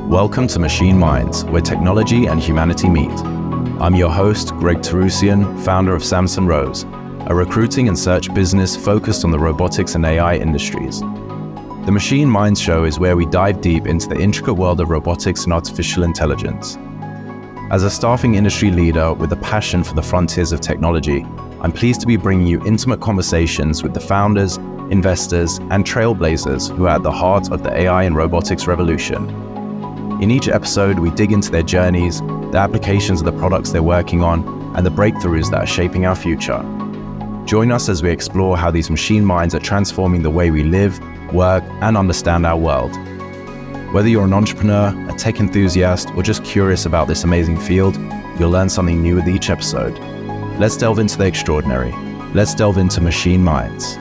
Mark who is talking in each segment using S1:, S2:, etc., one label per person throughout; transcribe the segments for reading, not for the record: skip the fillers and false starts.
S1: Welcome to Machine Minds, where technology and humanity meet. I'm your host, Greg Tarusian, founder of Samson Rose, a recruiting and search business focused on the robotics and AI industries. The Machine Minds show is where we dive deep into the intricate world of robotics and artificial intelligence. As a staffing industry leader with a passion for the frontiers of technology, I'm pleased to be bringing you intimate conversations with the founders, investors, and trailblazers who are at the heart of the AI and robotics revolution. In each episode, we dig into their journeys, the applications of the products they're working on, and the breakthroughs that are shaping our future. Join us as we explore how these machine minds are transforming the way we live, work, and understand our world. Whether you're an entrepreneur, a tech enthusiast, or just curious about this amazing field, you'll learn something new with each episode. Let's delve into the extraordinary. Let's delve into machine minds.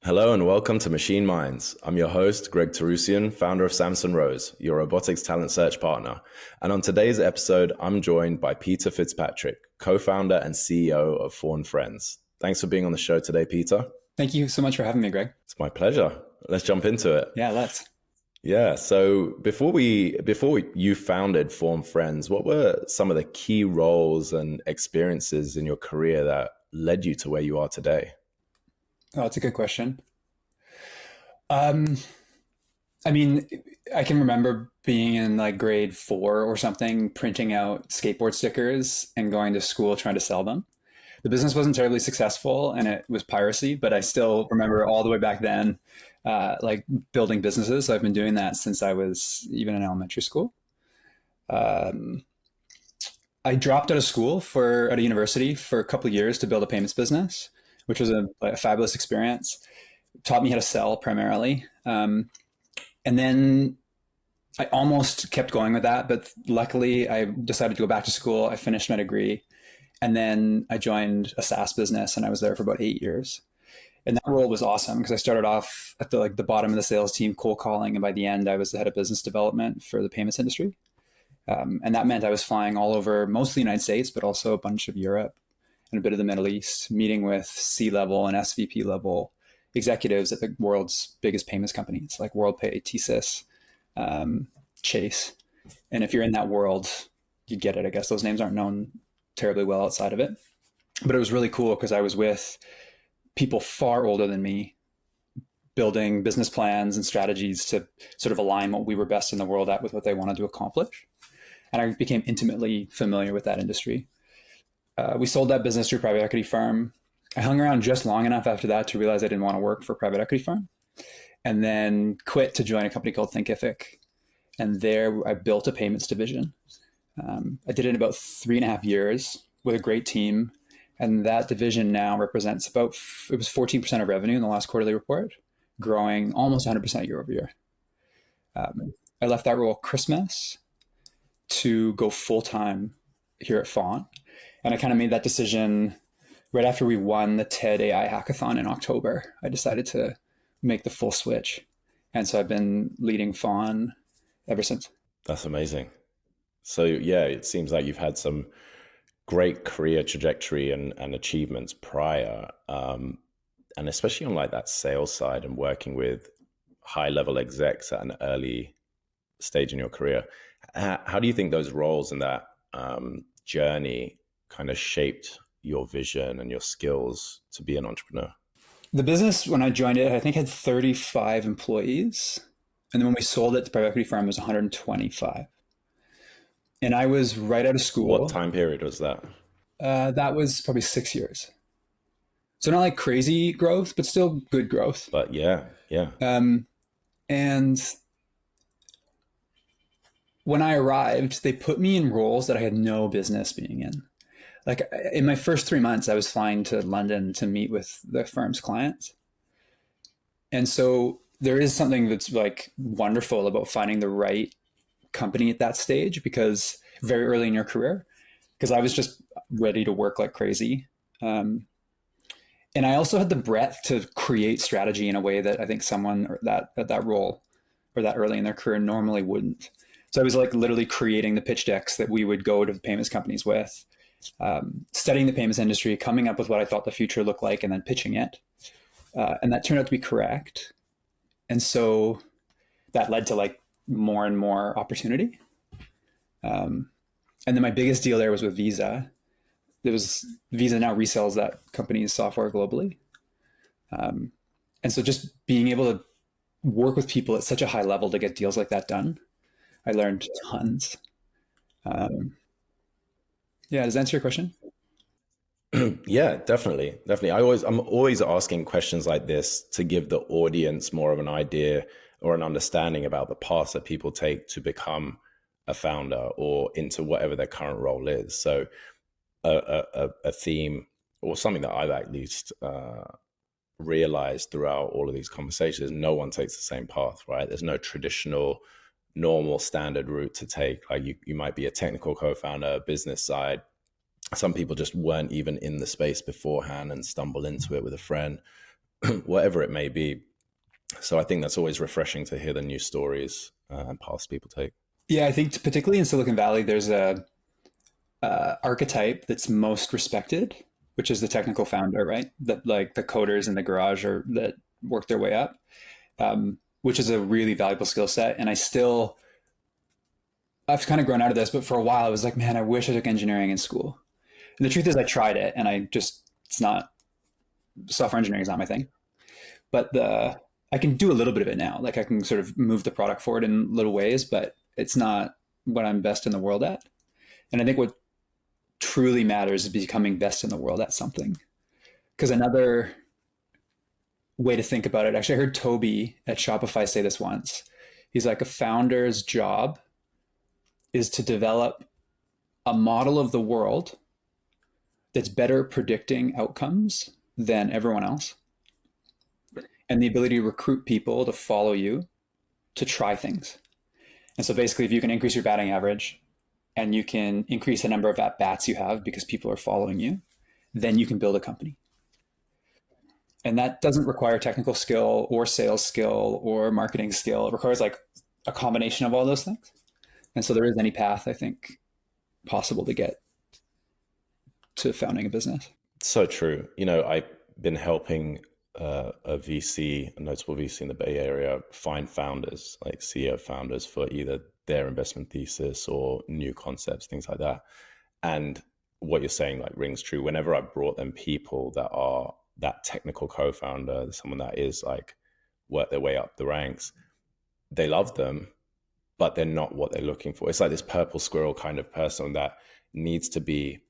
S1: Hello and welcome to Machine Minds. I'm your host, Greg Tarusian, founder of Samson Rose, your robotics talent search partner. And on today's episode, I'm joined by Peter Fitzpatrick, co-founder and CEO of Fawn Friends. Thanks for being on the show today, Peter.
S2: Thank you so much for having me, Greg.
S1: It's my pleasure. Let's jump into it.
S2: Yeah, let's.
S1: Yeah. So before you founded Fawn Friends, what were some of the key roles and experiences in your career that led you to where you are today?
S2: Oh, that's a good question. I mean, I can remember being in like grade 4 or something, printing out skateboard stickers and going to school trying to sell them. The business wasn't terribly successful and it was piracy, but I still remember all the way back then, like building businesses. So I've been doing that since I was even in elementary school. I dropped out of school at a university for a couple of years to build a payments business, which was a fabulous experience. Taught me how to sell primarily. And then I almost kept going with that, but luckily I decided to go back to school. I finished my degree and then I joined a SaaS business and I was there for about 8 years. And that role was awesome because I started off at the bottom of the sales team, cold calling. And by the end, I was the head of business development for the payments industry. And that meant I was flying all over, mostly the United States, but also a bunch of Europe and a bit of the Middle East, meeting with C-level and SVP level executives at the world's biggest payments companies like WorldPay, TSYS, Chase. And if you're in that world, you get it. I guess those names aren't known terribly well outside of it. But it was really cool because I was with people far older than me, building business plans and strategies to sort of align what we were best in the world at with what they wanted to accomplish. And I became intimately familiar with that industry. We sold that business to a private equity firm. I hung around just long enough after that to realize I didn't want to work for a private equity firm, and then quit to join a company called Thinkific. And there I built a payments division. I did it in about 3.5 years with a great team. And that division now represents it was 14% of revenue in the last quarterly report, growing almost 100% year over year. I left that role Christmas to go full-time here at Fawn. And I kind of made that decision right after we won the TED AI hackathon in October. I decided to make the full switch. And so I've been leading Fawn ever since.
S1: That's amazing. So yeah, it seems like you've had some great career trajectory and achievements prior. And especially on like that sales side and working with high level execs at an early stage in your career. How do you think those roles and that journey kind of shaped your vision and your skills to be an entrepreneur?
S2: The business, when I joined it, I think had 35 employees. And then when we sold it to private equity firm, it was 125. And I was right out of school.
S1: What time period was that?
S2: That was probably 6 years. So not like crazy growth, but still good growth.
S1: But yeah.
S2: And when I arrived, they put me in roles that I had no business being in. Like in my first 3 months, I was flying to London to meet with the firm's clients. And so there is something that's like wonderful about finding the right company at that stage, because very early in your career, because I was just ready to work like crazy. And I also had the breadth to create strategy in a way that I think someone at that role or that early in their career normally wouldn't. So I was like literally creating the pitch decks that we would go to the payments companies with, studying the payments industry, coming up with what I thought the future looked like, and then pitching it. And that turned out to be correct. And so that led to like more and more opportunity. And then my biggest deal there was with Visa. There was Visa now resells that company's software globally. And so just being able to work with people at such a high level to get deals like that done, I learned tons. Yeah, does that answer your question?
S3: Yeah, definitely. Definitely. I'm always asking questions like this to give the audience more of an idea or an understanding about the path that people take to become a founder or into whatever their current role is. So a theme or something that I've at least realized throughout all of these conversations, no one takes the same path, right? There's no traditional, normal, standard route to take. Like you might be a technical co-founder, business side. Some people just weren't even in the space beforehand and stumble into it with a friend, whatever it may be. So I think that's always refreshing to hear the new stories and paths people take.
S2: Yeah, I think particularly in Silicon Valley, there's a archetype that's most respected, which is the technical founder, right? That like the coders in the garage or that work their way up, which is a really valuable skill set. And I've kind of grown out of this, but for a while I was like, man, I wish I took engineering in school. And the truth is I tried it and it's not, software engineering is not my thing, but I can do a little bit of it now. Like I can sort of move the product forward in little ways, but it's not what I'm best in the world at. And I think what truly matters is becoming best in the world at something. Because another way to think about it, actually, I heard Toby at Shopify say this once. He's like, a founder's job is to develop a model of the world that's better predicting outcomes than everyone else. And the ability to recruit people to follow you to try things. And so basically, if you can increase your batting average and you can increase the number of at-bats you have because people are following you, then you can build a company. And that doesn't require technical skill or sales skill or marketing skill. It requires like a combination of all those things. And so there is any path, I think, possible to get to founding a business.
S3: So true. I've been helping a VC, a notable VC in the Bay Area, find founders, like CEO founders for either their investment thesis or new concepts, things like that. And what you're saying like rings true. Whenever I brought them people that are that technical co-founder, someone that is like work their way up the ranks, they love them, but they're not what they're looking for. It's like this purple squirrel kind of person that needs to be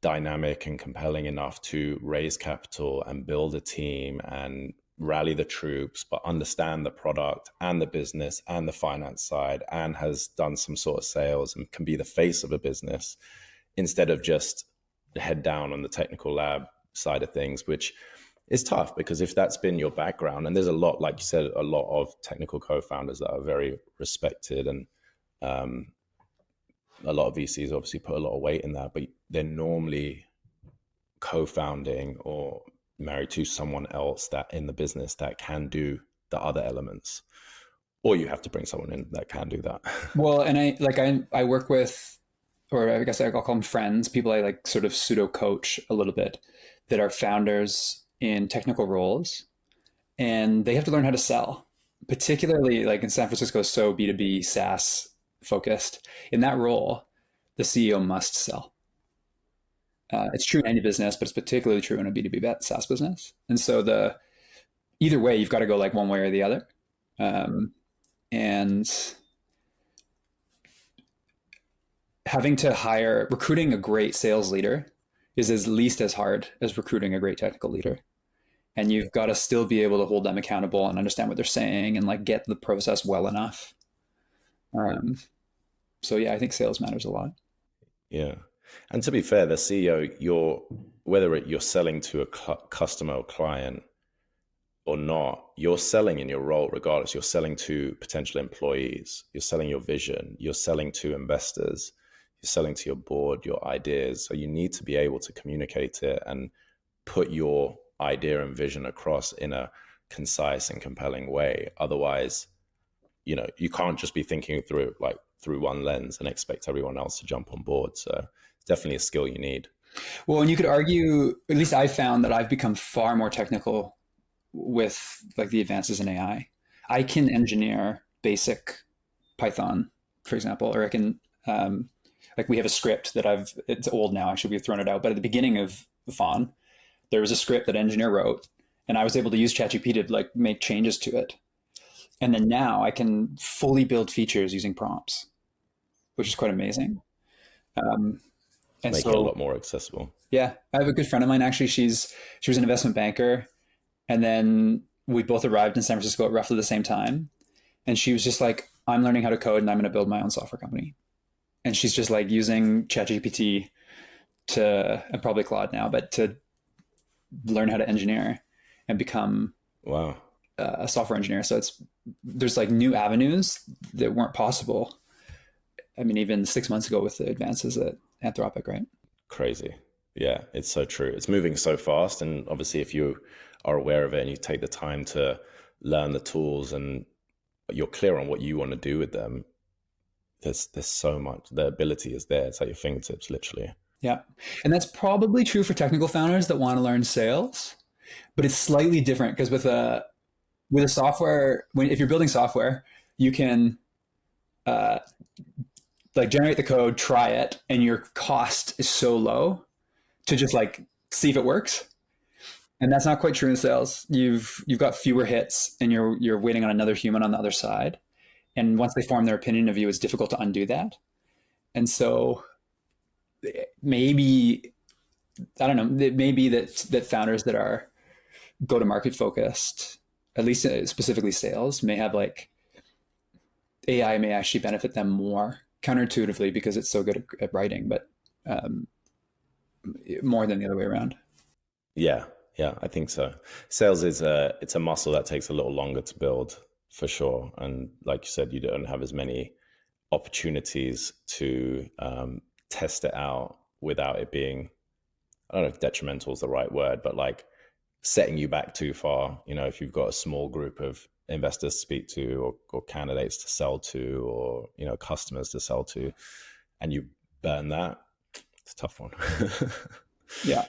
S3: dynamic and compelling enough to raise capital and build a team and rally the troops, but understand the product and the business and the finance side and has done some sort of sales and can be the face of a business instead of just head down on the technical lab side of things, which is tough because if that's been your background, and there's a lot, like you said, a lot of technical co-founders that are very respected, and a lot of VCs obviously put a lot of weight in that, but they're normally co-founding or married to someone else that in the business that can do the other elements, or you have to bring someone in that can do that.
S2: Well, and I work with, or I guess I'll call them friends, people I like sort of pseudo coach a little bit that are founders in technical roles, and they have to learn how to sell, particularly like in San Francisco, so B2B SaaS focused. In that role, the CEO must sell. It's true in any business, but it's particularly true in a B2B SaaS business. And so either way, you've got to go like one way or the other. And recruiting a great sales leader is at least as hard as recruiting a great technical leader. And you've got to still be able to hold them accountable and understand what they're saying and like get the process well enough. So yeah, I think sales matters a lot.
S3: Yeah. And to be fair, the CEO, whether you're selling to a customer or client or not, you're selling in your role regardless. You're selling to potential employees. You're selling your vision. You're selling to investors. You're selling to your board, your ideas. So you need to be able to communicate it and put your idea and vision across in a concise and compelling way. Otherwise, you can't just be thinking through one lens and expect everyone else to jump on board. So it's definitely a skill you need.
S2: Well, and you could argue, at least I found that I've become far more technical with like the advances in AI. I can engineer basic Python, for example, or I can, like we have a script that it's old now, actually, we've thrown it out. But at the beginning of Fawn, there was a script that an engineer wrote, and I was able to use ChatGPT to like make changes to it. And then now I can fully build features using prompts, which is quite amazing. And
S3: Make it a lot more accessible.
S2: Yeah, I have a good friend of mine, actually. She was an investment banker, and then we both arrived in San Francisco at roughly the same time. And she was just like, I'm learning how to code and I'm going to build my own software company. And she's just like using ChatGPT and probably Claude now, but to learn how to engineer and become
S3: Wow.
S2: A software engineer. So there's like new avenues that weren't possible. I mean, even 6 months ago with the advances at Anthropic, right?
S3: Crazy. Yeah, it's so true. It's moving so fast. And obviously, if you are aware of it and you take the time to learn the tools and you're clear on what you want to do with them, there's so much. The ability is there. It's at your fingertips, literally.
S2: Yeah. And that's probably true for technical founders that want to learn sales, but it's slightly different because with a software, if you're building software, you can like generate the code, try it, and your cost is so low to just like see if it works. And that's not quite true in sales. You've got fewer hits, and you're waiting on another human on the other side. And once they form their opinion of you, it's difficult to undo that. And so maybe, I don't know, it may be that founders that are go-to-market focused, at least specifically sales, may have like AI may actually benefit them more counterintuitively because it's so good at writing, but more than the other way around.
S3: Yeah, I think so. Sales it's a muscle that takes a little longer to build for sure. And like you said, you don't have as many opportunities to test it out without it being, I don't know if detrimental is the right word, but like setting you back too far. You know, if you've got a small group of investors to speak to or candidates to sell to, or, you know, customers to sell to, and you burn that, it's a tough one.
S2: Yeah.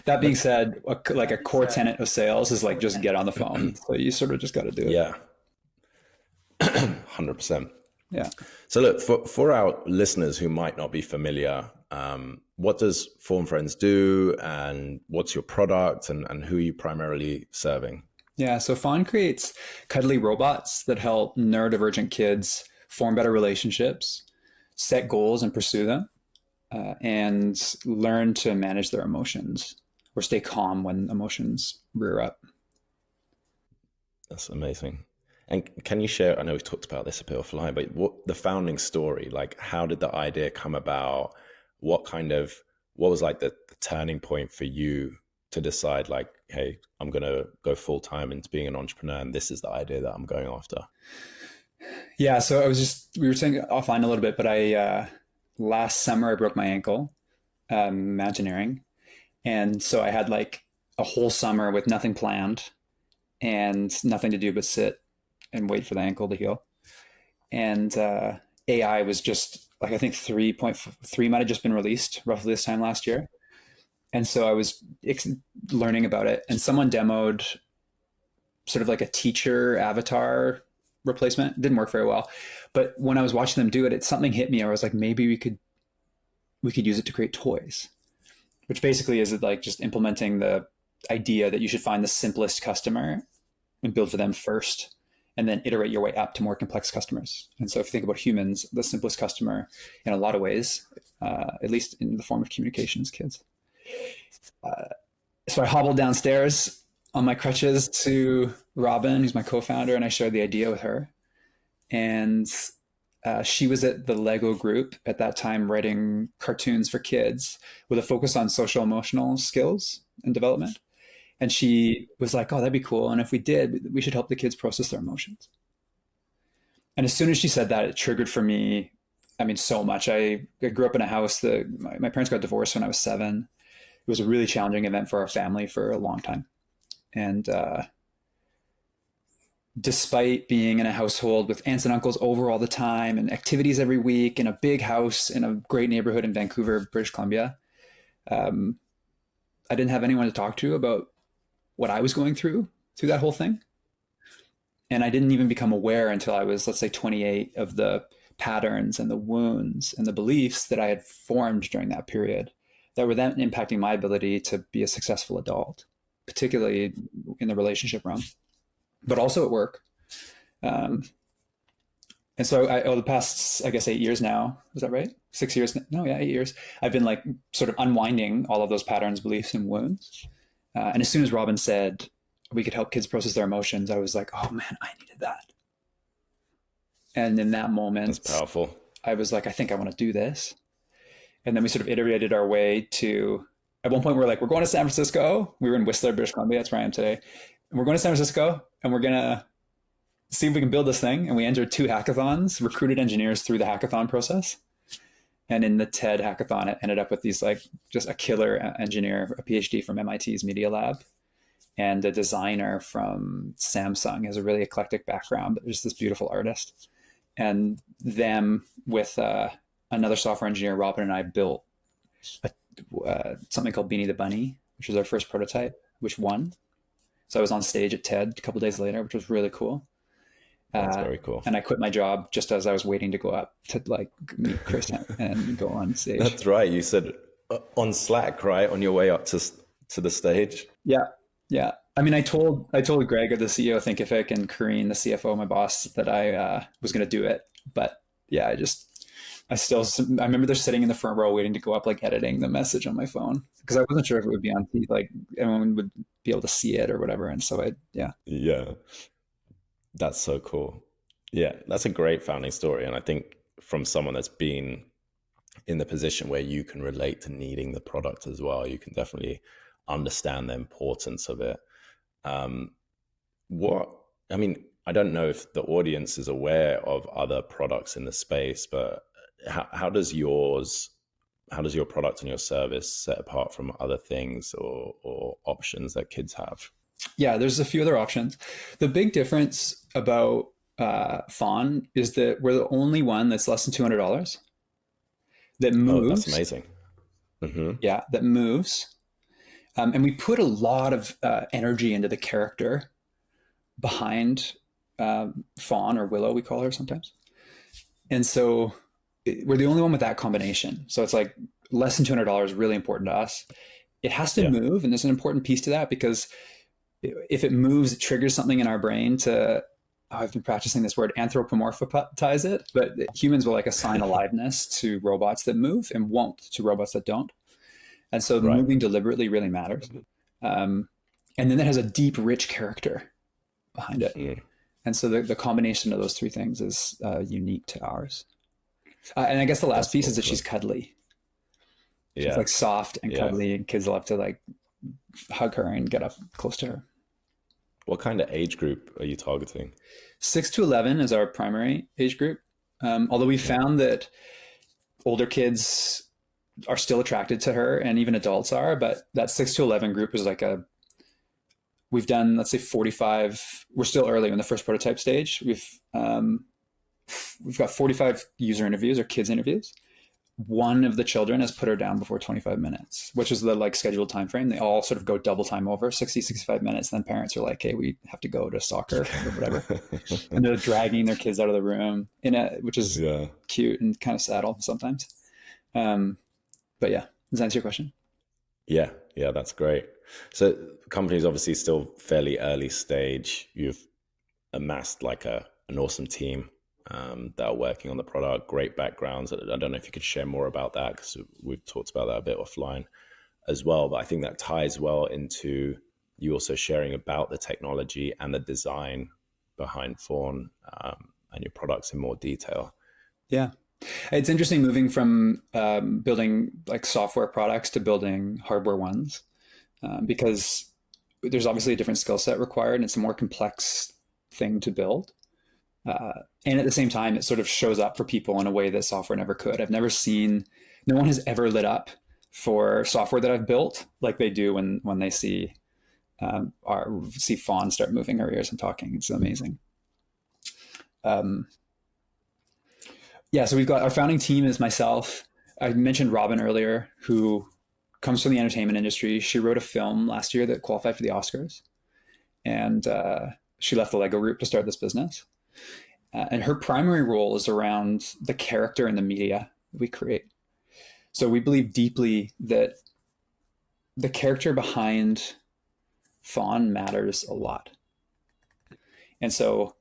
S2: That being said, like a core tenet of sales is like just get on the phone. So you sort of just got to do it.
S3: Yeah. 100%.
S2: Yeah.
S3: So look, for our listeners who might not be familiar, what does Fawn Friends do, and what's your product, and who are you primarily serving?
S2: Yeah, so Fawn creates Cuddly robots that help neurodivergent kids form better relationships, set goals and pursue them, and learn to manage their emotions or stay calm when emotions rear up.
S3: That's amazing. And can you share, I know we've talked about this a bit offline, but what the founding story, like how did the idea come about? What was like the turning point for you to decide like, hey, I'm going to go full time into being an entrepreneur, and this is the idea that I'm going after?
S2: Yeah. So we were saying offline a little bit, but last summer I broke my ankle, mountaineering. And so I had like a whole summer with nothing planned and nothing to do but sit and wait for the ankle to heal. And AI was just like, I think 3.3 might have just been released roughly this time last year. And so I was learning about it, and someone demoed sort of like a teacher avatar replacement. It didn't work very well. But when I was watching them do it, something hit me. I was like, maybe we could use it to create toys, which basically is like just implementing the idea that you should find the simplest customer and build for them first, and then iterate your way up to more complex customers. And so if you think about humans, the simplest customer in a lot of ways, at least in the form of communication, is kids. So I hobbled downstairs on my crutches to Robin, who's my co-founder, and I shared the idea with her. And she was at the Lego group at that time writing cartoons for kids with a focus on social emotional skills and development. And she was like, oh, that'd be cool. And if we did, we should help the kids process their emotions. And as soon as she said that, it triggered for me, I mean, so much. I grew up in a house my parents got divorced when I was 7. It was a really challenging event for our family for a long time. And despite being in a household with aunts and uncles over all the time and activities every week in a big house in a great neighborhood in Vancouver, British Columbia, I didn't have anyone to talk to about what I was going through that whole thing. And I didn't even become aware until I was, let's say, 28, of the patterns and the wounds and the beliefs that I had formed during that period that were then impacting my ability to be a successful adult, particularly in the relationship realm, but also at work. And so over the past, I guess, 8 years now, is that right? 6 years? No, yeah, 8 years. I've been like sort of unwinding all of those patterns, beliefs, and wounds. And as soon as Robin said we could help kids process their emotions, I was like, oh man, I needed that. And in that moment,
S3: that's powerful.
S2: I was like, I think I want to do this. And then we sort of iterated our way to, at one point we were like, we're going to San Francisco. We were in Whistler, British Columbia. That's where I am today. And we're going to San Francisco and we're going to see if we can build this thing. And we entered 2 hackathons, recruited engineers through the hackathon process. And in the TED hackathon, it ended up with these like just a killer engineer, a PhD from MIT's Media Lab, and a designer from Samsung. He has a really eclectic background, but just this beautiful artist. And them with another software engineer, Robin, and I built something called Beanie the Bunny, which was our first prototype, which won. So I was on stage at TED a couple of days later, which was really cool.
S3: That's very cool.
S2: And I quit my job just as I was waiting to go up to like meet Chris and go on stage.
S3: That's right. You said on Slack, right? On your way up to the stage.
S2: Yeah. Yeah. I mean, I told Greg, the CEO of Thinkific, and Kareen, the CFO, my boss, that I was going to do it. But yeah, I remember they're sitting in the front row waiting to go up, like editing the message on my phone, because I wasn't sure if it would be on, like everyone would be able to see it or whatever. And so yeah. That's
S3: so cool. Yeah, that's a great founding story. And I think from someone that's been in the position where you can relate to needing the product as well, you can definitely understand the importance of it. I don't know if the audience is aware of other products in the space, but how does your product and your service set apart from other things or options that kids have?
S2: Yeah, there's a few other options. The big difference about Fawn is that we're the only one that's less than $200 that moves.
S3: Oh, that's amazing. Mm-hmm.
S2: Yeah, that moves. And we put a lot of energy into the character behind Fawn, or Willow, we call her sometimes. And so we're the only one with that combination. So it's like less than $200 is really important to us. It has to move. And there's an important piece to that, because if it moves, it triggers something in our brain to, I've been practicing this word, anthropomorphize it, but humans will like assign aliveness to robots that move and won't to robots that don't. And so moving deliberately really matters. And then it has a deep, rich character behind it. Mm. And so the combination of those 3 things is unique to ours. And I guess the last piece is that she's cuddly. She's like soft and cuddly, and kids love to like hug her and get up close to her.
S3: What kind of age group are you targeting?
S2: 6 to 11 is our primary age group. Although we found that older kids are still attracted to her, and even adults are, but that 6 to 11 group is like we've done, let's say 45, we're still early in the first prototype stage. We've got 45 user interviews or kids interviews. One of the children has put her down before 25 minutes, which is the like scheduled time frame. They all sort of go double time over 65 minutes. Then parents are like, hey, we have to go to soccer or whatever. And they're dragging their kids out of the room which is cute and kind of sad sometimes. But yeah, does that answer your question?
S3: Yeah, that's great. So the company is obviously still fairly early stage. You've amassed like an awesome team that are working on the product, great backgrounds. I don't know if you could share more about that, because we've talked about that a bit offline as well. But I think that ties well into you also sharing about the technology and the design behind Fawn and your products in more detail.
S2: Yeah. It's interesting moving from building like software products to building hardware ones, because there's obviously a different skill set required, and it's a more complex thing to build. And at the same time, it sort of shows up for people in a way that software never could. I've never seen, no one has ever lit up for software that I've built like they do when they see Fawn start moving her ears and talking. It's amazing. So we've got our founding team is myself. I mentioned Robin earlier, who comes from the entertainment industry. She wrote a film last year that qualified for the Oscars. And she left the Lego group to start this business. And her primary role is around the character and the media we create. So we believe deeply that the character behind Fawn matters a lot. And so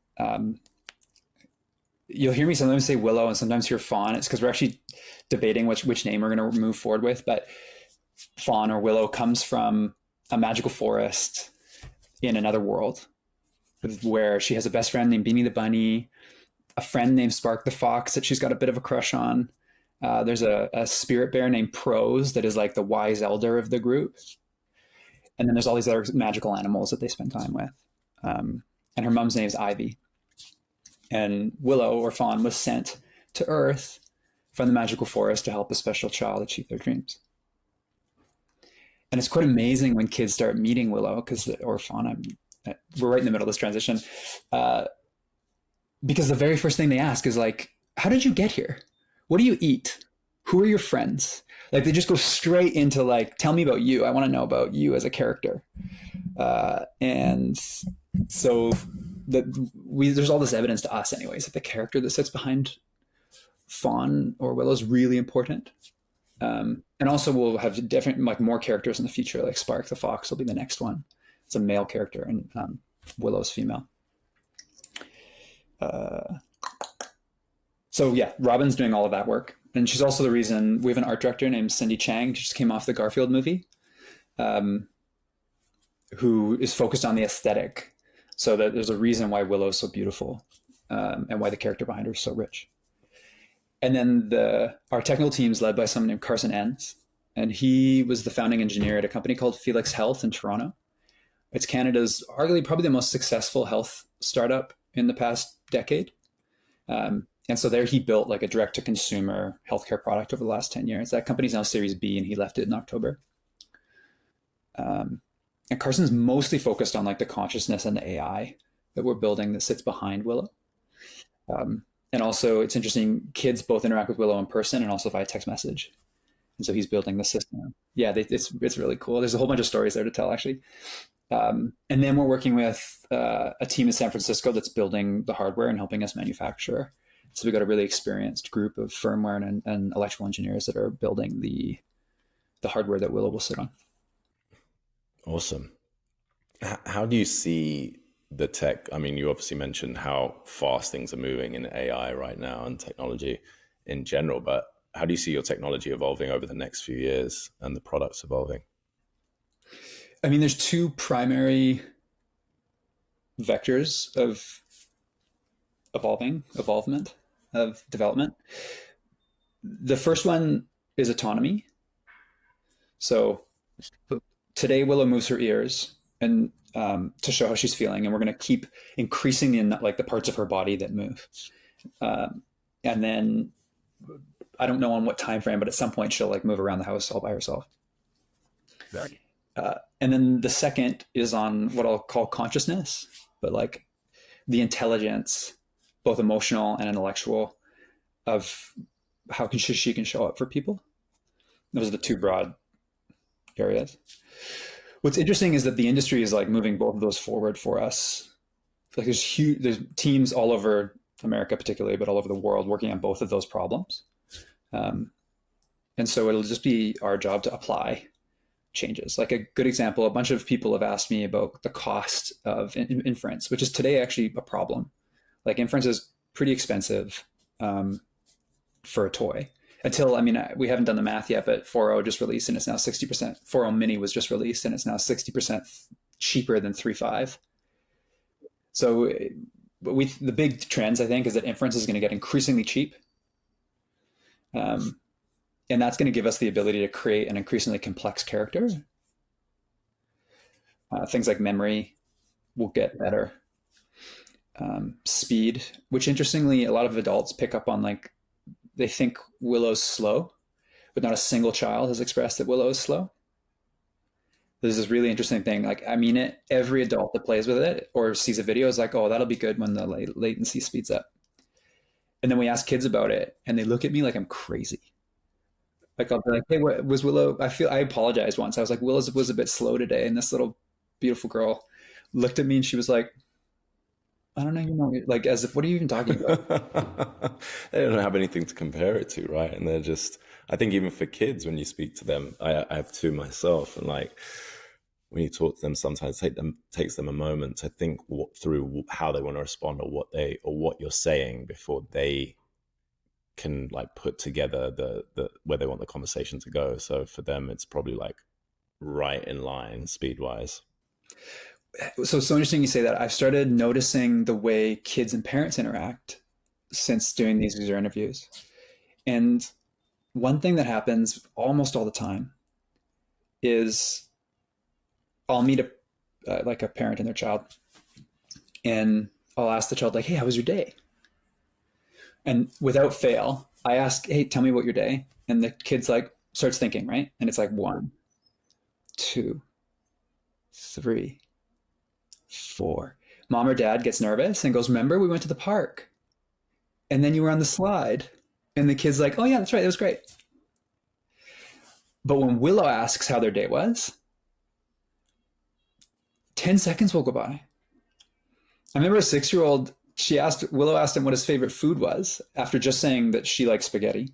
S2: you'll hear me sometimes say Willow and sometimes hear Fawn. It's because we're actually debating which name we're going to move forward with. But Fawn or Willow comes from a magical forest in another world where she has a best friend named Beanie the Bunny, a friend named Spark the Fox that she's got a bit of a crush on. There's a spirit bear named Prose that is like the wise elder of the group. And then there's all these other magical animals that they spend time with. And her mom's name is Ivy. And Willow or Fawn was sent to Earth from the magical forest to help a special child achieve their dreams. And it's quite amazing when kids start meeting Willow or Fawn. We're right in the middle of this transition. Because the very first thing they ask is like, how did you get here? What do you eat? Who are your friends? Like they just go straight into like, tell me about you. I want to know about you as a character. And so there's all this evidence to us anyways, that the character that sits behind Fawn or Willow is really important. And also we'll have different, like more characters in the future, like Spark the Fox will be the next one. It's a male character and Willow's female. So yeah, Robin's doing all of that work. And she's also the reason we have an art director named Cindy Chang. She just came off the Garfield movie, who is focused on the aesthetic. So that there's a reason why Willow's so beautiful and why the character behind her is so rich. And then our technical team is led by someone named Carson Enns. And he was the founding engineer at a company called Felix Health in Toronto. It's Canada's arguably probably the most successful health startup in the past decade. And so there he built like a direct-to-consumer healthcare product over the last 10 years. That company's now Series B, and he left it in October. And Carson's mostly focused on like the consciousness and the AI that we're building that sits behind Willow. And also it's interesting, kids both interact with Willow in person and also via text message. And so he's building the system. Yeah, it's really cool. There's a whole bunch of stories there to tell actually. And then we're working with a team in San Francisco that's building the hardware and helping us manufacture. So we've got a really experienced group of firmware and electrical engineers that are building the hardware that Willow will sit on.
S3: Awesome. How do you see the tech? I mean, you obviously mentioned how fast things are moving in AI right now and technology in general, but how do you see your technology evolving over the next few years and the products evolving?
S2: I mean, there's two primary vectors of evolvement of development. The first one is autonomy. So today Willow moves her ears and to show how she's feeling, and we're going to keep increasing in like the parts of her body that move. And then I don't know on what time frame, but at some point she'll like move around the house all by herself. And then the second is on what I'll call consciousness, but like the intelligence, both emotional and intellectual, of how she can show up for people. Those are the two broad areas. What's interesting is that the industry is like moving both of those forward for us. Like there's teams all over America particularly, but all over the world working on both of those problems. And so it'll just be our job to apply changes. Like a good example, a bunch of people have asked me about the cost of inference, which is today actually a problem. Like inference is pretty expensive for a toy. Until, I mean, we haven't done the math yet, but 4.0 just released and it's now 60%. 4.0 mini was just released and it's now 60% cheaper than 3.5. So the big trends, I think, is that inference is going to get increasingly cheap. And that's going to give us the ability to create an increasingly complex character. Things like memory will get better. Speed, which interestingly, a lot of adults pick up on, like, they think Willow's slow, but not a single child has expressed that Willow is slow. There's this really interesting thing. Like, I mean it, every adult that plays with it or sees a video is like, oh, that'll be good when the latency speeds up. And then we ask kids about it and they look at me like I'm crazy. Like, I'll be like, hey, what was Willow? I apologized once. I was like, Willow was a bit slow today. And this little beautiful girl looked at me and she was like, I don't even know. Like, as if, what are you even talking about?
S3: They don't have anything to compare it to, right? And they're just, I think even for kids, when you speak to them, I have two myself, and like when you talk to them, sometimes takes them a moment to think through how they want to respond, or what you're saying before they can like put together the where they want the conversation to go. So for them, it's probably like right in line speed wise.
S2: So it's so interesting you say that. I've started noticing the way kids and parents interact since doing these user interviews. And one thing that happens almost all the time is I'll meet like a parent and their child, and I'll ask the child like, "Hey, how was your day?" And without fail, I ask, "Hey, tell me about your day." And the kid's like starts thinking, right? And it's like 1, 2, 3, 4. Mom or dad gets nervous and goes, "Remember, we went to the park, and then you were on the slide." And the kid's like, "Oh yeah, that's right, it was great." But when Willow asks how their day was, 10 seconds will go by. I remember a 6-year-old, Willow asked him what his favorite food was after just saying that she likes spaghetti.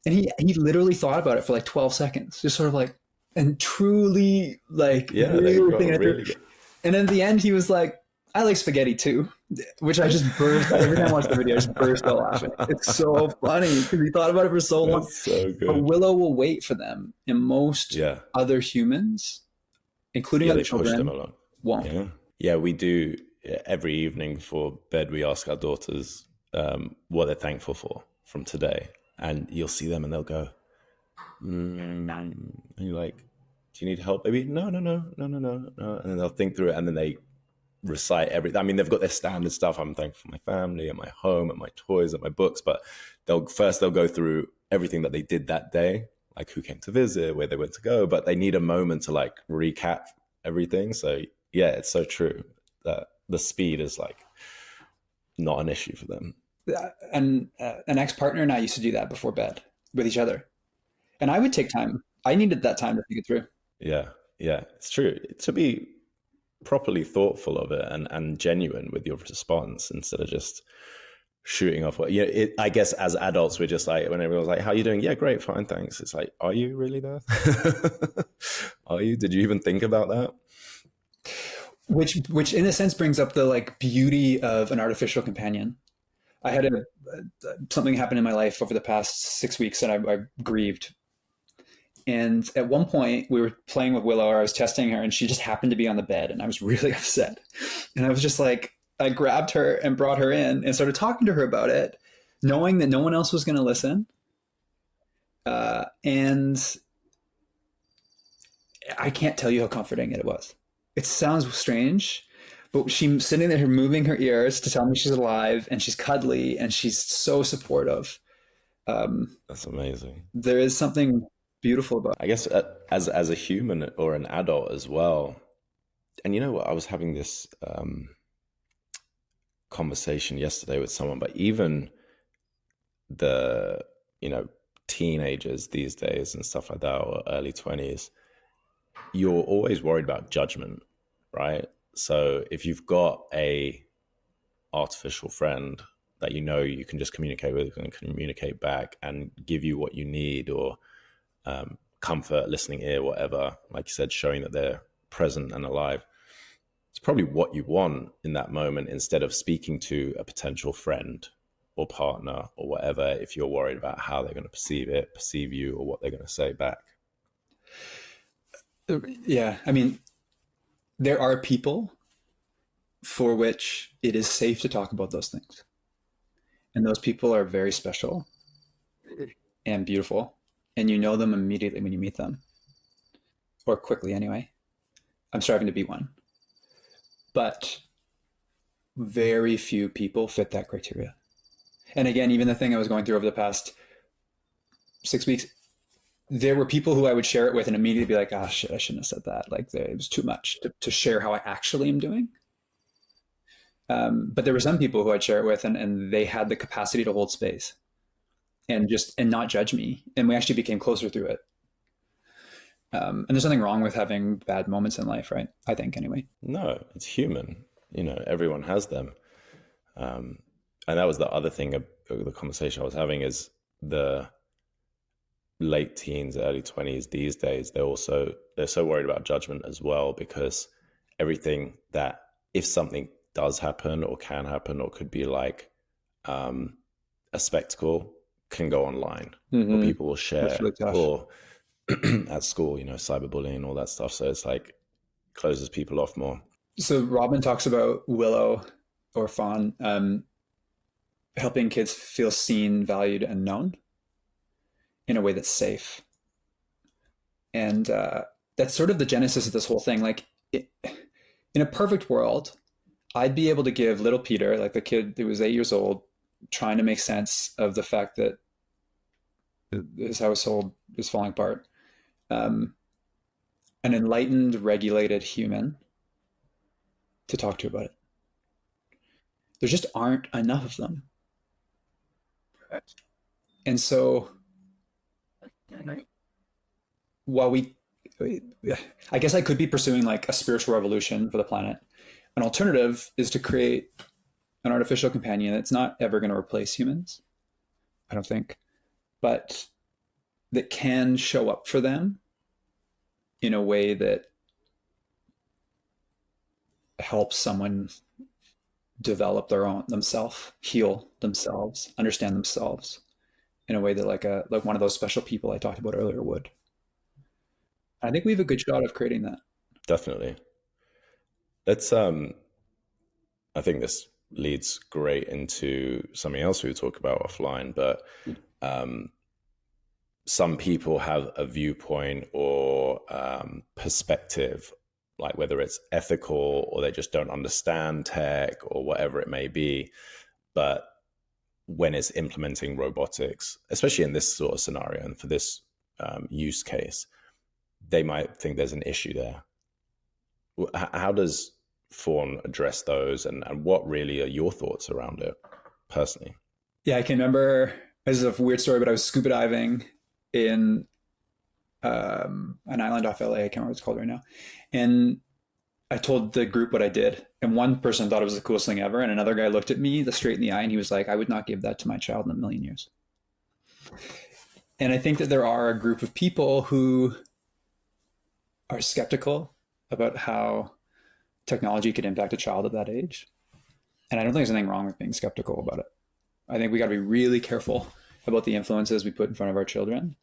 S2: And he literally thought about it for like 12 seconds, just sort of like, and truly like,
S3: Yeah,
S2: really
S3: they got
S2: thinking it through.
S3: really good.
S2: And at the end, he was like, "I like spaghetti too," which I just burst. Every time I watch the video, I just burst out laughing. It's so funny because he thought about it for so long.
S3: That's so
S2: But
S3: good.
S2: Willow will wait for them, and most
S3: Yeah.
S2: other humans, including
S3: Yeah,
S2: other
S3: they push them
S2: children,
S3: along.
S2: won't.
S3: Yeah. Yeah, we do every evening before bed. We ask our daughters what they're thankful for from today, and you'll see them, and they'll go, and you're like, "Do you need help, baby?" No, no, no, no, no, no, no. And then they'll think through it, and then they recite everything. I mean, they've got their standard stuff. I'm thankful for my family and my home and my toys and my books, but they'll go through everything that they did that day, like who came to visit, where they went to go, but they need a moment to like recap everything. So yeah, it's so true that the speed is like not an issue for them.
S2: And an ex-partner and I used to do that before bed with each other. And I would take time. I needed that time to think it through.
S3: Yeah, yeah, it's true. To be properly thoughtful of it and genuine with your response instead of just shooting off. I guess as adults, we're just like, when everyone's like, "How are you doing?" "Yeah, great, fine, thanks." It's like, are you really there? Are you? Did you even think about that?
S2: Which in a sense brings up the like beauty of an artificial companion. I had something happen in my life over the past 6 weeks, and I grieved. And at one point, we were playing with Willow, or I was testing her, and she just happened to be on the bed, and I was really upset. And I was just like, I grabbed her and brought her in and started talking to her about it, knowing that no one else was going to listen. And I can't tell you how comforting it was. It sounds strange, but she's sitting there moving her ears to tell me she's alive, and she's cuddly, and she's so supportive.
S3: That's amazing.
S2: There is something beautiful about it.
S3: I guess as a human or an adult as well. And you know what? I was having this conversation yesterday with someone, but even the, teenagers these days and stuff like that, or early 20s, you're always worried about judgment, right? So if you've got a artificial friend that you can just communicate with and communicate back and give you what you need, or comfort, listening ear, whatever, like you said, showing that they're present and alive, it's probably what you want in that moment, instead of speaking to a potential friend or partner or whatever, if you're worried about how they're going to perceive you, or what they're going to say back.
S2: Yeah, I mean, there are people for which it is safe to talk about those things. And those people are very special and beautiful. And you know them immediately when you meet them, or quickly anyway. I'm striving to be one. But very few people fit that criteria. And again, even the thing I was going through over the past 6 weeks, there were people who I would share it with and immediately be like, "Oh shit, I shouldn't have said that." Like, it was too much to share how I actually am doing. But there were some people who I'd share it with, and they had the capacity to hold space and not judge me. And we actually became closer through it. And there's nothing wrong with having bad moments in life, right? I think, anyway.
S3: No, it's human. Everyone has them. And, I think, And that was the other thing of the conversation I was having, is the late teens, early 20s these days, they're so worried about judgment as well, because everything that, if something does happen or can happen or could be like a spectacle, can go online, or people will share,
S2: really tough.
S3: or at school, cyberbullying, all that stuff. So it's like closes people off more.
S2: So Robin talks about Willow or Fawn helping kids feel seen, valued, and known in a way that's safe. And that's sort of the genesis of this whole thing. Like, in a perfect world, I'd be able to give little Peter, like the kid who was 8 years old, trying to make sense of the fact that his household is falling apart, an enlightened, regulated human to talk to about it. There just aren't enough of them. And so while I guess I could be pursuing like a spiritual revolution for the planet, an alternative is to create an artificial companion that's not ever going to replace humans, I don't think, but that can show up for them in a way that helps someone develop themselves, heal themselves, understand themselves in a way that like one of those special people I talked about earlier would. I think we have a good shot of creating that.
S3: Definitely. Let's I think this leads great into something else we talk about offline, but some people have a viewpoint or perspective, like whether it's ethical or they just don't understand tech or whatever it may be. But when it's implementing robotics, especially in this sort of scenario and for this use case, they might think there's an issue there. How does Fawn address those, and what really are your thoughts around it personally?
S2: Yeah, I can remember, this is a weird story, but I was scuba diving in an island off LA. I can't remember what it's called right now. And I told the group what I did. And one person thought it was the coolest thing ever. And another guy looked at me straight in the eye and he was like, I would not give that to my child in a million years. And I think that there are a group of people who are skeptical about how technology could impact a child at that age. And I don't think there's anything wrong with being skeptical about it. I think we got to be really careful about the influences we put in front of our children.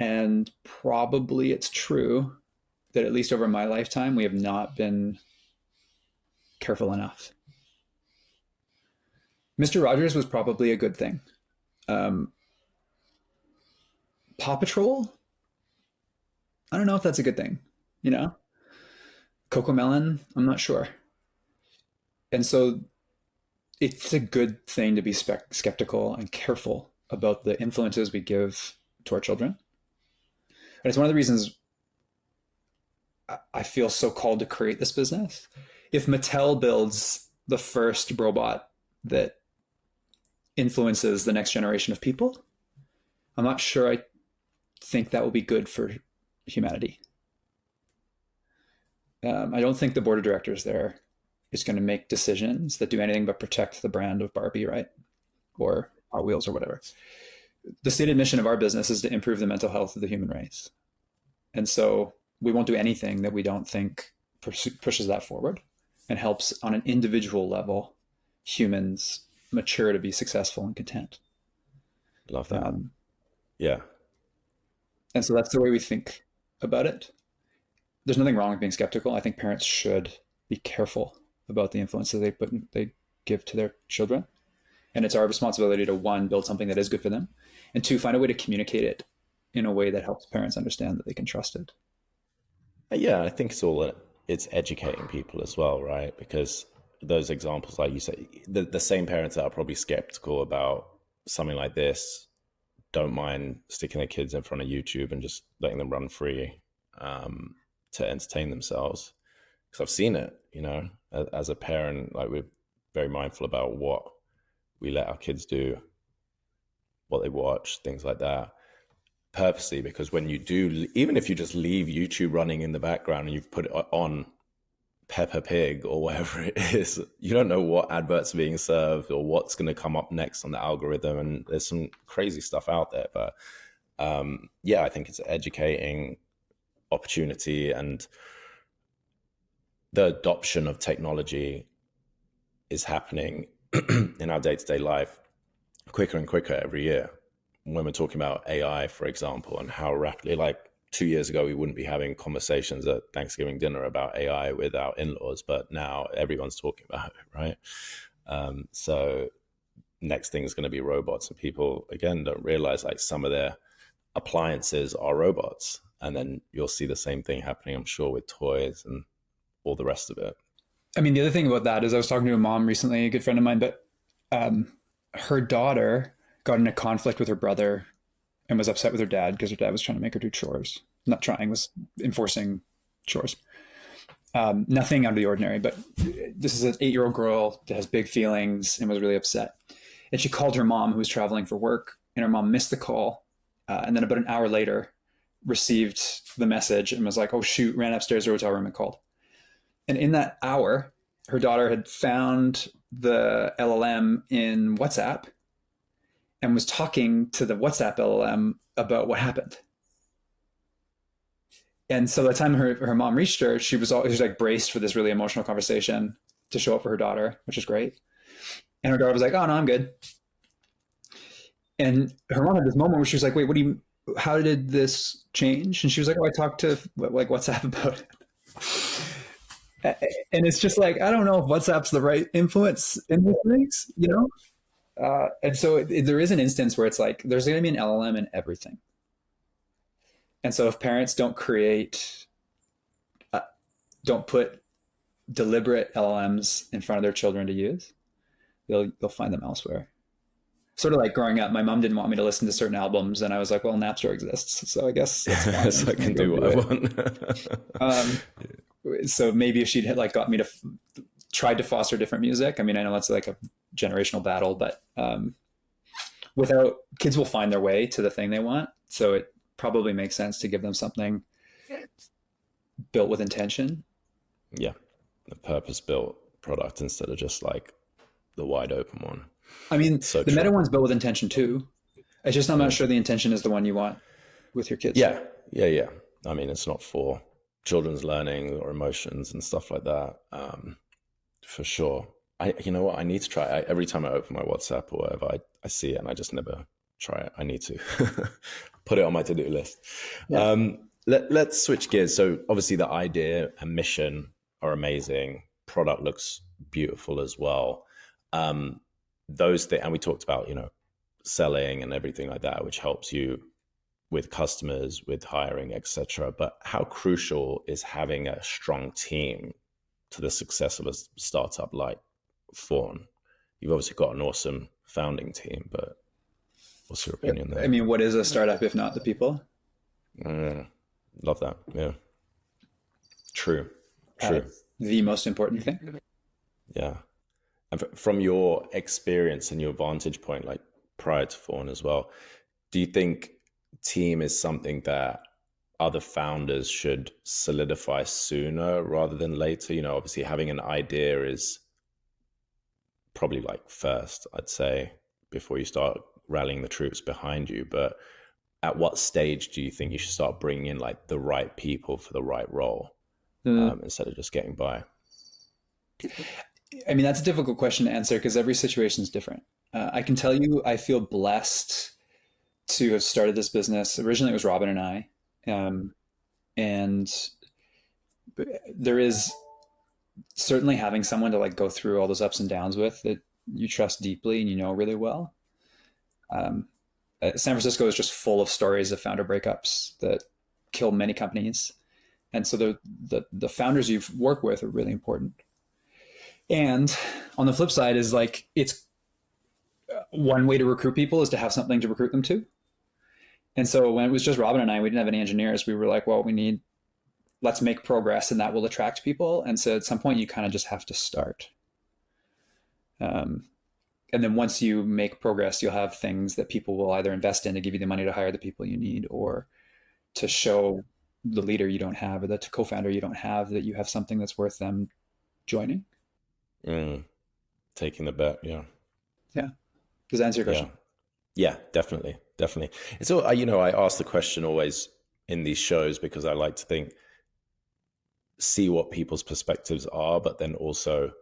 S2: And probably it's true that at least over my lifetime, we have not been careful enough. Mr. Rogers was probably a good thing. Paw Patrol, I don't know if that's a good thing, Coco Melon, I'm not sure. And so it's a good thing to be skeptical and careful about the influences we give to our children. And it's one of the reasons I feel so called to create this business. If Mattel builds the first robot that influences the next generation of people, I'm not sure I think that will be good for humanity. I don't think the board of directors there is going to make decisions that do anything but protect the brand of Barbie, right? Or Hot Wheels or whatever. The stated mission of our business is to improve the mental health of the human race. And so we won't do anything that we don't think pushes that forward and helps on an individual level humans mature to be successful and content.
S3: Love that. Yeah.
S2: And so that's the way we think about it. There's nothing wrong with being skeptical. I think parents should be careful about the influences they give to their children. And it's our responsibility to, one, build something that is good for them, and two, find a way to communicate it in a way that helps parents understand that they can trust it.
S3: Yeah, I think it's educating people as well, right? Because those examples, like you say, the same parents that are probably skeptical about something like this don't mind sticking their kids in front of YouTube and just letting them run free to entertain themselves. Because I've seen it, as a parent, like we're very mindful about what we let our kids do, what they watch, things like that, purposely, because when you do, even if you just leave YouTube running in the background and you've put it on Peppa Pig or whatever it is, you don't know what adverts are being served or what's going to come up next on the algorithm. And there's some crazy stuff out there. But yeah, I think it's educating opportunity, and the adoption of technology is happening in our day-to-day life quicker and quicker every year. When we're talking about AI, for example, and how rapidly, like 2 years ago, we wouldn't be having conversations at Thanksgiving dinner about AI with our in-laws, but now everyone's talking about it, right? So next thing is going to be robots, and people, again, don't realize like some of their appliances are robots. And then you'll see the same thing happening, I'm sure, with toys and all the rest of it.
S2: I mean, the other thing about that is I was talking to a mom recently, a good friend of mine, but her daughter got in a conflict with her brother and was upset with her dad because her dad was trying to make her do chores. Not trying, was enforcing chores. Nothing out of the ordinary, but this is an 8-year-old girl that has big feelings and was really upset. And she called her mom, who was traveling for work, and her mom missed the call. And then about an hour later, received the message and was like, oh shoot, ran upstairs to her hotel room and called. And in that hour, her daughter had found the LLM in WhatsApp and was talking to the WhatsApp LLM about what happened. And so by the time her mom reached her, she was like braced for this really emotional conversation to show up for her daughter, which is great. And her daughter was like, oh no, I'm good. And her mom had this moment where she was like, wait, how did this change? And she was like, oh, I talked to like WhatsApp about it. And it's just like, I don't know if WhatsApp's the right influence in these things, you know? And so there is an instance where it's like, there's going to be an LLM in everything. And so if parents don't put deliberate LLMs in front of their children to use, they'll find them elsewhere. Sort of like growing up, my mom didn't want me to listen to certain albums, and I was like, well, Napster exists, so I guess it's fine.
S3: So I can do what I want.
S2: So maybe if she'd like got me to tried to foster different music. I mean, I know that's like a generational battle, but without kids will find their way to the thing they want. So it probably makes sense to give them something built with intention.
S3: Yeah, a purpose-built product instead of just like the wide open one.
S2: I mean,
S3: so
S2: the meta one's built with intention too. It's just I'm not sure the intention is the one you want with your kids.
S3: Yeah. I mean, it's not for children's learning or emotions and stuff like that. For sure. You know what? I need to try it. Every time I open my WhatsApp or whatever, I see it and I just never try it. I need to put it on my to-do list. Yeah. Let's switch gears. So obviously the idea and mission are amazing. Product looks beautiful as well. Those things, and we talked about, selling and everything like that, which helps you with customers, with hiring, etc. But how crucial is having a strong team to the success of a startup like Fawn? You've obviously got an awesome founding team, but what's your opinion there?
S2: I mean, what is a startup if not the people?
S3: Love that. Yeah. True.
S2: The most important thing.
S3: Yeah. And from your experience and your vantage point, like prior to Fawn as well, do you think team is something that other founders should solidify sooner rather than later? Obviously having an idea is probably like first, I'd say, before you start rallying the troops behind you. But at what stage do you think you should start bringing in like the right people for the right role instead of just getting by?
S2: I mean, that's a difficult question to answer because every situation is different. I can tell you, I feel blessed to have started this business. Originally, it was Robin and I. And there is certainly having someone to like go through all those ups and downs with that you trust deeply and really well. San Francisco is just full of stories of founder breakups that kill many companies. And so the founders you've worked with are really important. And on the flip side is like, it's one way to recruit people is to have something to recruit them to. And so when it was just Robin and I, we didn't have any engineers. We were like, well, let's make progress and that will attract people. And so at some point you kind of just have to start. And then once you make progress, you'll have things that people will either invest in to give you the money to hire the people you need, or to show the leader you don't have, or the co-founder you don't have, that you have something that's worth them joining.
S3: Taking the bet. Yeah.
S2: Yeah. Does that answer your question?
S3: Yeah, definitely. Definitely. It's all, I ask the question always in these shows because I like to see what people's perspectives are, but then also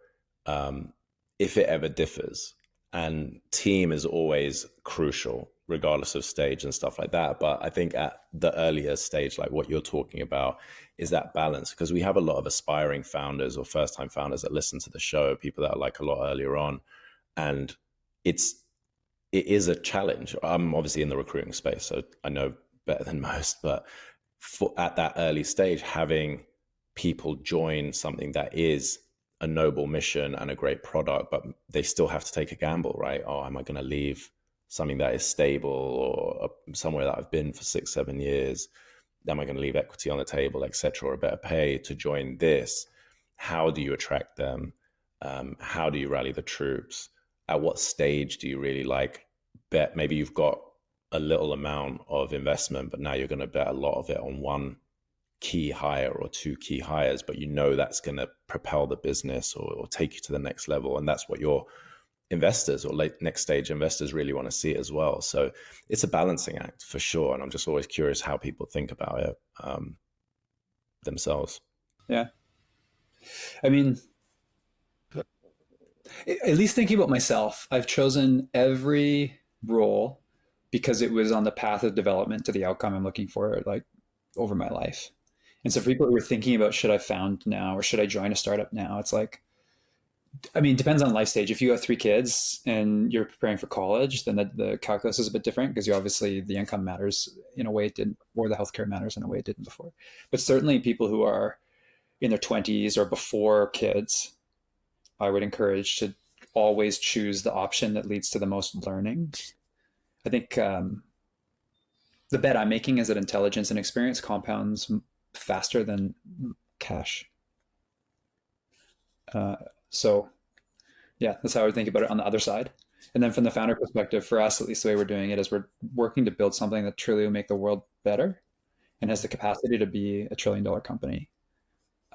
S3: if it ever differs. And team is always crucial, regardless of stage and stuff like that. But I think at the earlier stage, like what you're talking about, is that balance, because we have a lot of aspiring founders or first-time founders that listen to the show, people that are like a lot earlier on, and it is a challenge. I'm obviously in the recruiting space, so I know better than most, but at that early stage, having people join something that is a noble mission and a great product, but they still have to take a gamble, right? Oh, am I going to leave something that is stable or somewhere that I've been for 6-7 years? Am I going to leave equity on the table, etc., or a better pay to join this? How do you attract them? How do you rally the troops? At what stage do you really bet? Maybe you've got a little amount of investment, but now you're going to bet a lot of it on one key hire or two key hires, but that's going to propel the business or take you to the next level. And that's what your investors or next stage investors really want to see as well. So it's a balancing act for sure. And I'm just always curious how people think about it themselves.
S2: Yeah. I mean, at least thinking about myself, I've chosen every role because it was on the path of development to the outcome I'm looking for, like over my life. And so for people who are thinking about, should I found now or should I join a startup now? It's like, I mean, it depends on life stage. If you have 3 kids and you're preparing for college, then the calculus is a bit different because you obviously the income matters in a way it didn't, or the healthcare matters in a way it didn't before. But certainly people who are in their 20s or before kids, I would encourage to always choose the option that leads to the most learning. I think the bet I'm making is that intelligence and experience compounds faster than cash. So yeah, that's how I would think about it on the other side. And then from the founder perspective, for us, at least the way we're doing it is we're working to build something that truly will make the world better and has the capacity to be a $1 trillion company.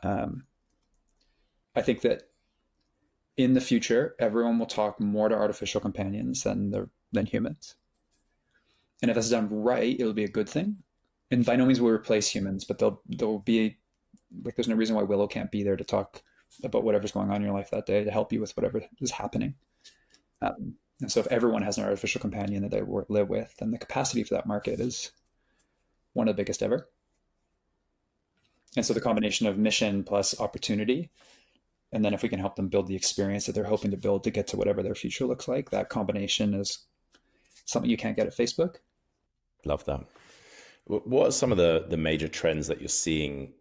S2: I think that in the future, everyone will talk more to artificial companions than humans. And if that's done right, it'll be a good thing. And by no means will we replace humans, but there'll be, like, there's no reason why Willow can't be there to talk about whatever's going on in your life that day, to help you with whatever is happening. And so if everyone has an artificial companion that they live with, then the capacity for that market is one of the biggest ever. And so the combination of mission plus opportunity, and then if we can help them build the experience that they're hoping to build to get to whatever their future looks like, that combination is something you can't get at Facebook.
S3: Love that. What are some of the major trends that you're seeing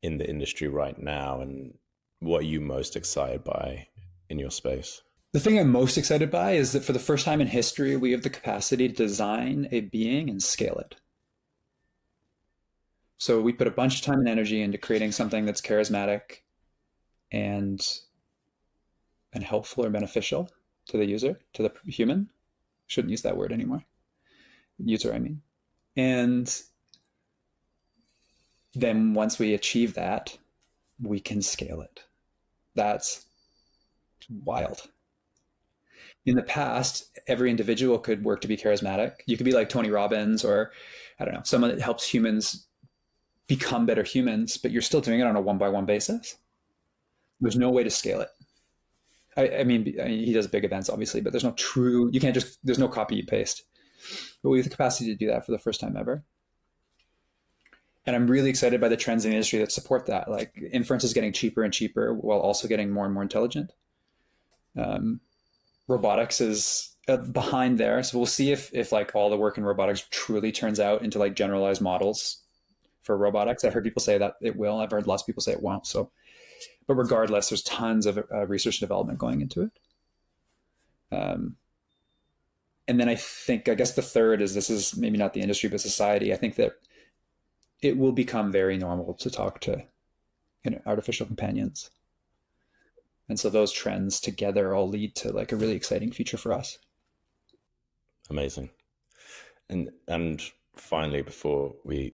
S3: in the industry right now, and what are you most excited by in your space?
S2: The thing I'm most excited by is that for the first time in history, we have the capacity to design a being and scale it. So we put a bunch of time and energy into creating something that's charismatic and helpful or beneficial to the user, to the human. Shouldn't use that word anymore. User, I mean. And then once we achieve that, we can scale it. That's wild. In the past, every individual could work to be charismatic. You could be like Tony Robbins or, I don't know, someone that helps humans become better humans, but you're still doing it on a one-by-one basis. There's no way to scale it. I mean, he does big events, obviously, but there's no copy you paste. But we have the capacity to do that for the first time ever. And I'm really excited by the trends in the industry that support that. Like, inference is getting cheaper and cheaper while also getting more and more intelligent. Robotics is behind there. So we'll see if like all the work in robotics truly turns out into like generalized models for robotics. I've heard people say that it will. I've heard lots of people say it won't. So, but regardless, there's tons of research and development going into it. And then I guess the third is, this is maybe not the industry, but society. I think that it will become very normal to talk to, artificial companions. And so those trends together all lead to like a really exciting future for us.
S3: Amazing. And finally, before we